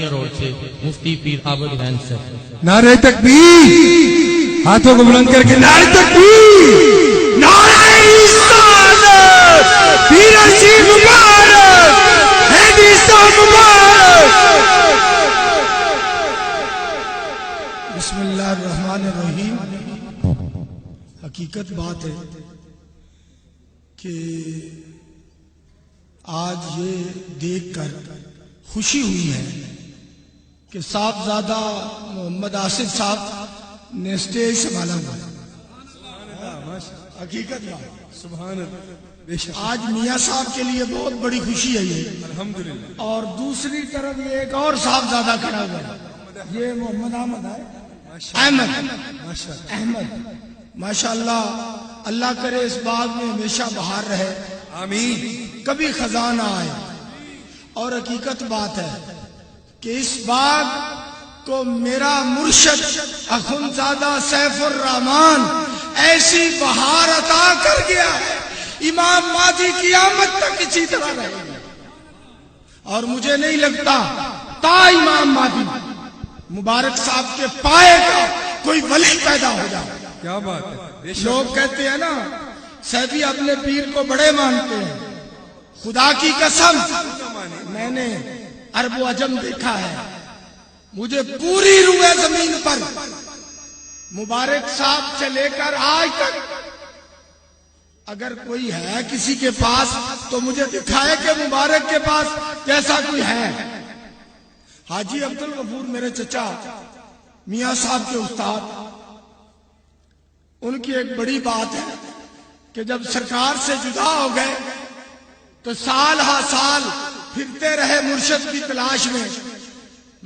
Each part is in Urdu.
کھگڑیہ روڈ سے مفتی پیر عابد حسین سے۔ نعرہ تکبیر، ہاتھوں کو بلند کر کے نعرہ تکبیر، نعرہ رسالت، پیر رشید مبارک، ہیدی صاحب مبارک۔ بسم اللہ الرحمن الرحیم۔ حقیقت بات ہے کہ آج یہ دیکھ کر خوشی ہوئی ہے کہ صاحبزادہ محمد آصف صاحب نے اسٹیج سنبھالا ہوا ہے۔ حقیقت بات، سبحان اللہ۔ آج میاں صاحب کے لیے بہت بڑی خوشی ہے یہ، الحمدللہ۔ اور دوسری طرف یہ ایک اور صاحبزادہ کھڑا ہوا ہے، یہ محمد احمد ہے، احمد ماشاءاللہ۔ اللہ کرے اس باغ میں ہمیشہ بہار رہے، آمین، کبھی خزاں نہ آئے۔ اور حقیقت بات ہے کہ اس باغ کو میرا مرشد اخندزادہ سیف الرحمان ایسی بہار عطا کر گیا ہے، امام مہدی کی آمد تک اسی طرح رہے گا۔ اور مجھے نہیں لگتا تا امام مہدی مبارک صاحب کے پائے کا کوئی ولی پیدا ہو جائے۔ کیا بات ہے۔ لوگ کہتے ہیں نا سیفی اپنے پیر کو بڑے مانتے ہیں، خدا کی قسم میں نے عرب و عجم دیکھا ہے، مجھے پوری روئے زمین پر مبارک صاحب سے لے کر آج تک اگر کوئی ہے کسی کے پاس تو مجھے دکھائے کہ مبارک کے پاس جیسا کوئی ہے۔ حاجی عبدالغفور میرے چچا میاں صاحب کے استاد، ان کی ایک بڑی بات ہے کہ جب سرکار سے جدا ہو گئے تو سال ہا سال پھرتے رہے مرشد کی تلاش میں،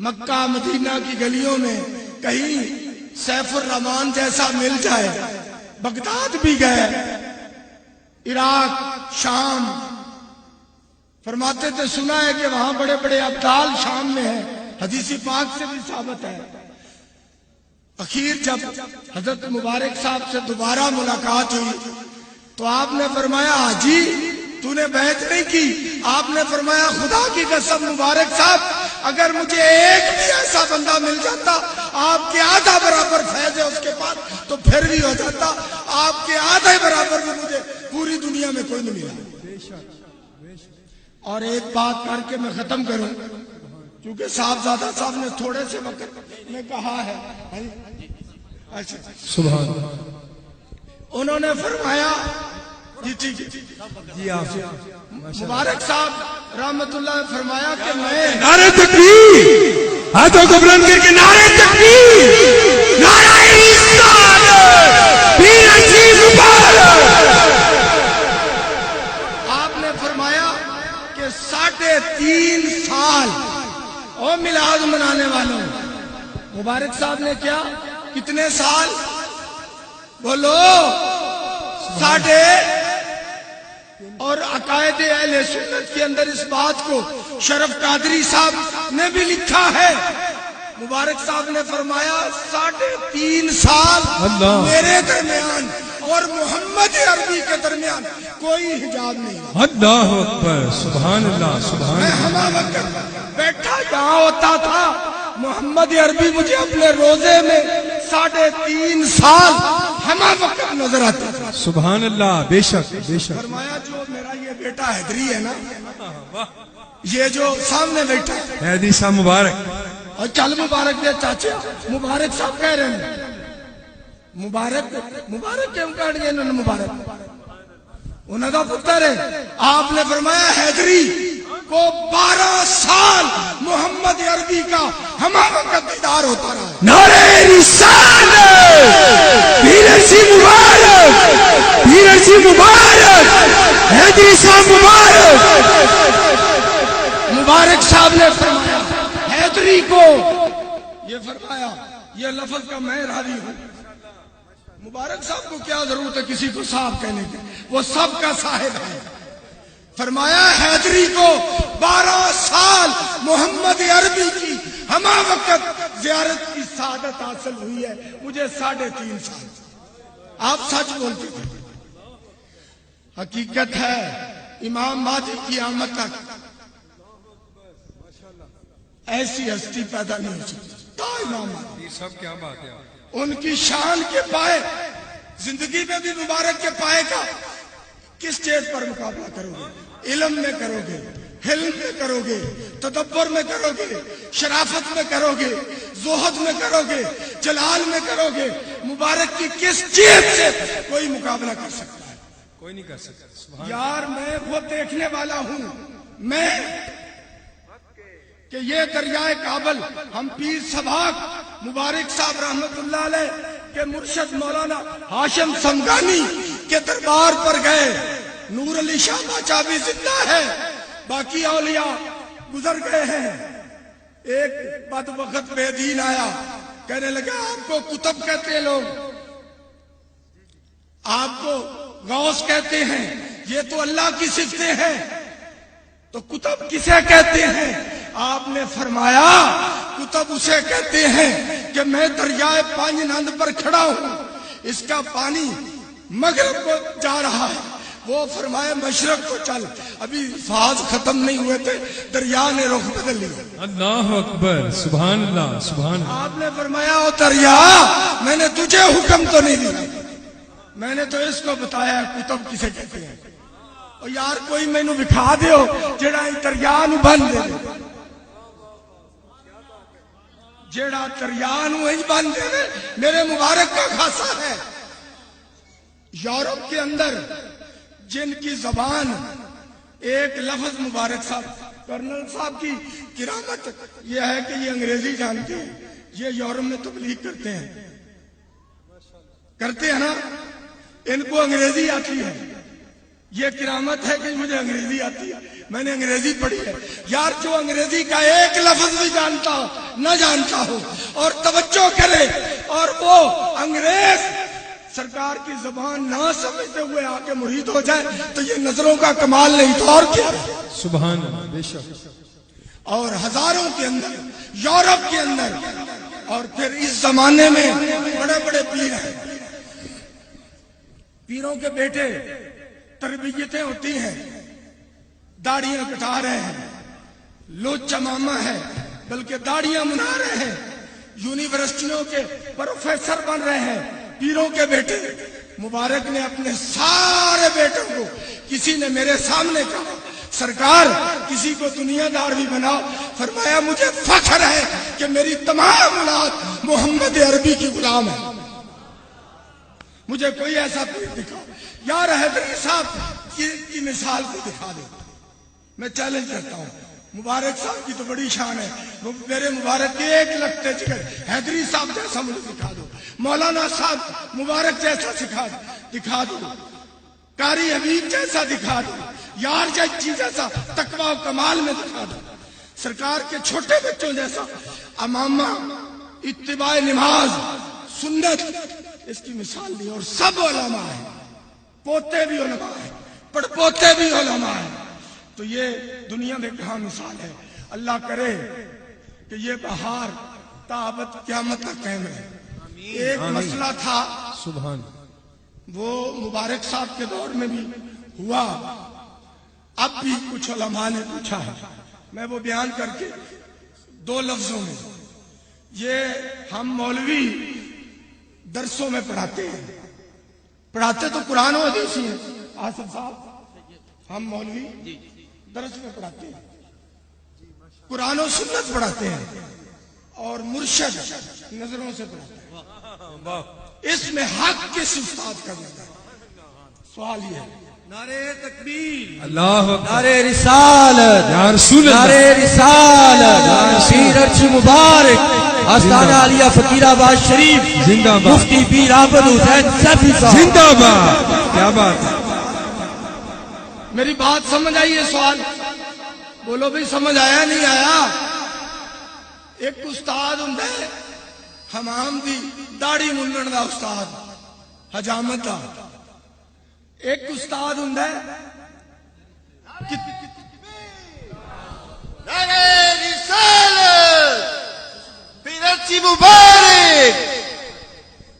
مکہ مدینہ کی گلیوں میں، کہیں سیف الرحمان جیسا مل جائے۔ بغداد بھی گئے، عراق، شام، فرماتے تھے سنا ہے کہ وہاں بڑے بڑے ابدال شام میں ہیں، حدیث پاک سے بھی ثابت ہے۔ اخیر جب حضرت مبارک صاحب سے دوبارہ ملاقات ہوئی تو آپ نے فرمایا حاجی تو نے بیعت نہیں کی، آپ نے فرمایا خدا کی قسم مبارک صاحب اگر مجھے ایک بھی ایسا بندہ مل جاتا آپ کے آدھا برابر فیض ہے اس کے پاس تو پھر بھی ہو جاتا، آپ کے آدھے برابر بھی مجھے پوری دنیا میں کوئی نہیں ملا۔ اور ایک بات کر کے میں ختم کروں، کیونکہ صاحبزادہ صاحب نے تھوڑے سے وقت میں کہا ہے، سبحان اللہ، انہوں نے فرمایا جی ٹھیک ہے جی آپ مبارک صاحب رحمت اللہ نے فرمایا کہ میں نعرہ تکبیر، ہاتھوں کو بلند کر کے نعرہ تکبیر، نعرہ رسالت، پیر رشید مبارک۔ آپ نے فرمایا کہ 3.5 سال او میلاد منانے والوں، مبارک صاحب نے کیا کتنے سال بولو؟ 3.5۔ اور عقائد اہل سنت کے اندر اس بات کو شرف قادری صاحب نے بھی لکھا ہے، مبارک صاحب نے فرمایا 3.5 سال میرے درمیان اور محمد عربی کے درمیان کوئی حجاب نہیں۔ اللہ اکبر، سبحان اللہ، سبحان اللہ۔ میں ہمہ وقت بیٹھا یہاں ہوتا تھا، محمد عربی مجھے اپنے روزے میں 3.5 سال ہمہ وقت نظر آتا تھا۔ سبحان اللہ، بے شک بے شک۔ فرمایا جو میرا یہ بیٹا حیدری ہے نا، یہ جو سامنے بیٹھا ہے حیدری صاحب مبارک، اور چل مبارک دے چاچا مبارک صاحب کہہ رہے ہیں مبارک کیوں کہہ رہے ہیں انہوں نے مبارک انہوں کا پتر ہے۔ آپ نے فرمایا حیدری کو 12 سال محمد عربی کا ہمہ وقت دیدار ہوتا رہا۔ نعرہ رسالت، پیر رشید مبارک، پیر رشید مبارک، حیدری صاحب مبارک۔ مبارک صاحب نے فرمایا حیدری کو یہ فرمایا، یہ لفظ کا میں راضی ہوں، مبارک صاحب کو کیا ضرورت ہے کسی کو صاحب کہنے کی، وہ سب کا صاحب ہے۔ فرمایا حیدری کو 12 سال محمد عربی کی ہمہ وقت زیارت کی سعادت حاصل ہوئی ہے، مجھے 3.5 سال۔ آپ سچ بولتے تھے، حقیقت ہے امام مہدی کی آمد تک ایسی ہستی پیدا نہیں ہو سکتی. تا امام مہدی یہ سب کیا بات ہے. ان کی شان کے پائے زندگی میں بھی مبارک کے پائے کا کس چیز پر مقابلہ کرو گے؟ علم میں کرو گے، حلم میں کرو گے، تدبر میں کرو گے، شرافت میں کرو گے، زہد میں کرو گے، جلال میں کرو گے. مبارک کی کس چیز سے کوئی مقابلہ کر سکتا ہے؟ کوئی نہیں کر سکتا. سبحان یار میں وہ دیکھنے والا ہوں میں کہ یہ دریائے کابل ہم پیر سبھاگ مبارک صاحب رحمت اللہ علیہ کے مرشد مولانا ہاشم سمگانی کے دربار پر گئے. نور علی شاہ باچا بھی زندہ ہے، باقی اولیاء گزر گئے ہیں. ایک بد وقت بے دین آیا، کہنے لگا آپ کو کتب کہتے ہیں لوگ، آپ کو غوث کہتے ہیں، یہ تو اللہ کی صفتیں ہیں، تو کتب کسے کہتے ہیں؟ آپ نے فرمایا کتب اسے کہتے ہیں کہ میں دریائے پانچ نند پر کھڑا ہوں، اس کا پانی مغرب کو جا رہا ہے، وہ فرمایا مشرق کو چل. ابھی فاز ختم نہیں ہوئے تھے دریا نے رخ بدل لیا. اللہ اکبر. سبحان اللہ. سبحان اللہ. آپ نے فرمایا او دریا میں نے تجھے حکم تو نہیں دیا، میں نے تو اس کو بتایا کتب کسے کہتے ہیں. اور یار کوئی مینو دکھا دیو جڑا دریا نو بن دے، جڑا دریا نو ہی بن دے. میرے مبارک کا خاصہ ہے یورپ کے اندر جن کی زبان ایک لفظ مبارک صاحب کرنل صاحب کی کرامت یہ ہے کہ یہ انگریزی جانتے ہیں، یہ یورپ میں تبلیغ کرتے ہیں نا، ان کو انگریزی آتی ہے. یہ کرامت ہے کہ مجھے انگریزی آتی ہے، میں نے انگریزی پڑھی ہے. یار جو انگریزی کا ایک لفظ بھی جانتا ہو نہ جانتا ہو اور توجہ کرے اور وہ انگریز سرکار کی زبان نہ سمجھتے ہوئے آ کے مرید ہو جائے تو یہ نظروں کا کمال نہیں تو اور کیا. سبحان اللہ. بے شک. اور ہزاروں کے اندر یورپ کے اندر اور پھر اس زمانے میں بڑے بڑے پیر ہیں، پیروں کے بیٹے تربیتیں ہوتی ہیں، داڑیاں کٹا رہے ہیں، لوچ چمامہ ہے بلکہ داڑیاں منا رہے ہیں، یونیورسٹیوں کے پروفیسر بن رہے ہیں پیروں کے بیٹے. مبارک نے اپنے سارے بیٹوں کو، کسی نے میرے سامنے کہا سرکار کسی کو دنیا دار بھی بناؤ، فرمایا مجھے فخر ہے کہ میری تمام اولاد محمد عربی کی غلام ہے. مجھے کوئی ایسا پیر دکھاؤ. یار حیدری صاحب کی مثال کو دکھا دو. میں چیلنج کرتا ہوں، مبارک صاحب کی تو بڑی شان ہے، میرے مبارک کے ایک لگتے جگر حیدری صاحب جیسا مجھے دکھا دو، مولانا صاحب مبارک جیسا دکھا دو، قاری حبیب جیسا دکھا دو، یار جیسا تقوی و کمال میں دکھا دو، سرکار کے چھوٹے بچوں جیسا امامہ، اتباع نماز، سنت، اس کی مثال دی. اور سب علماء ہیں، پوتے بھی علماء ہیں، پڑپوتے بھی علماء ہیں. تو یہ دنیا میں کہاں مثال ہے. اللہ کرے کہ یہ بہار تابت قیامت تک قائم رہے. ایک مسئلہ تھا سبحان. وہ مبارک صاحب کے دور میں بھی ہوا، اب بھی کچھ علماء نے پوچھا ہے، میں وہ بیان کر کے دو لفظوں میں. یہ ہم مولوی درسوں میں پڑھاتے ہیں، پڑھاتے تو قرآن و حدیث ہی ہیں آصف صاحب، ہم مولوی درس میں پڑھاتے ہیں، قرآن و سنت پڑھاتے ہیں اور مرشد نظروں سے پڑھاتے ہیں. اس میں حق کس استاد کا زیادہ ہے؟ سوال یہ ہے. نعرے تکبیر، اللہ اکبر. نعرے رسالت، یا رسول اللہ. نعرے رسالت، پیر ارچ مبارک، آستانہ عالیہ فقیر آباد شریف، زندہ باد. مفتی پیر عابد حسین سیفی صاحب، زندہ باد. کیا بات ہے. میری بات سمجھ آئی ہے؟ سوال بولو بھائی، سمجھ آیا نہیں آیا؟ ایک استاد ہوں حمام دی داڑھی منڈن دا استاد حجامت دا. ایک استاد ہوں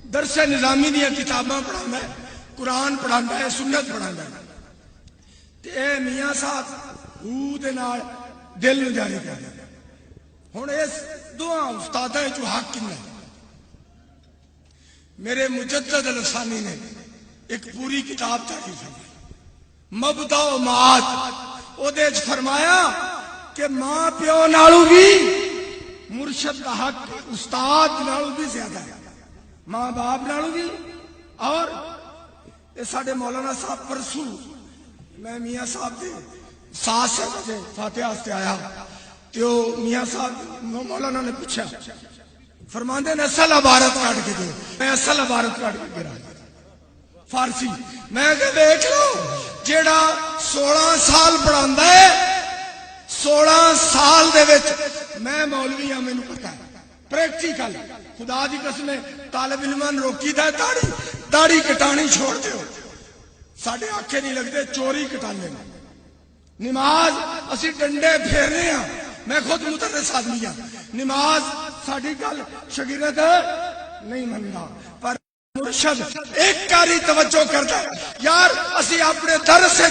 درس نظامی دیا کتاباں پڑھانا ہے، قرآن پڑھانا ہے، سنت پڑھانا ہے. تے میاں صاحب دے نال دل نو جاری کر دیا. ہوں اس دونوں استاداں چ حق کنا؟ میرے مجدد الثانی نے ایک پوری کتاب تاریخ مبدا و معاد او دے وچ فرمایا کہ ماں پیو نالوں بھی مرشد کا حق استاد نالوں بھی زیادہ ہے، ماں باپ نالوں بھی۔ اور یہ ساڈے مولانا صاحب پرسوں میں میاں صاحب دے 7 بجے فاتحہ واسطے آیا تو میاں صاحب مولانا نے پوچھا، فرماندے نے اصل عبارت کاٹ کے دو، میں اصل عبارت کاٹ کے گرا فارسی، میں کہ دیکھ لو جیڑا 16 سال پڑھاندا ہے، 16 سال دے وچ میں مولوی ہاں، مینوں پتہ ہے پریکٹیکل، خدا دی قسم طالب علمان روکی دا داڑھی کٹانی چھوڑ دیو، ساڈے آنکھیں نہیں لگتے چوری کٹانے، نماز اسی ڈنڈے پھیرنے ہاں، میں خود مدرس آدمی ہاں، نماز ساڈی گل شگیرت نہیں منتا، پر مرشد ایک کاری توجہ کرتا ہے یار اسی اپنے درس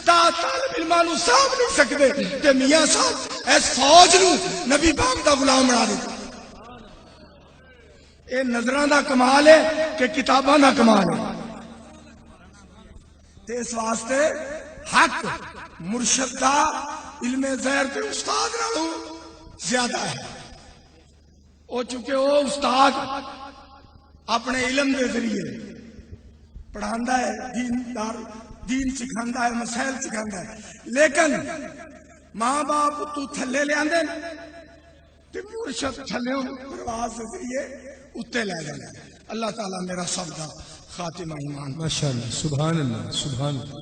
طالب علماں نوں سامھ نہیں سکتے تے میاں صاحب اس فوج نوں نبی پاک دا غلام بنا دے۔ اے نظراں دا کمال ہے کہ کتاباں دا کمال ہے، تے اس واسطے حق مرشد دا علم ظاہر تے استاد نالوں زیادہ ہے۔ او چونکہ وہ استاد اپنے علم دے ذریعے پڑھاندا ہے، دین سکھاندا ہے، مسائل سکھاندا ہے، لیکن ماں باپ تو تھلے لے آندے تے مرشد تھلے پرواز دے ذریعے اتے لے جاندے۔ اللہ تعالیٰ میرا سب دا خاتمہ ایمان۔ ماشاءاللہ، سبحان اللہ، سبحان اللہ۔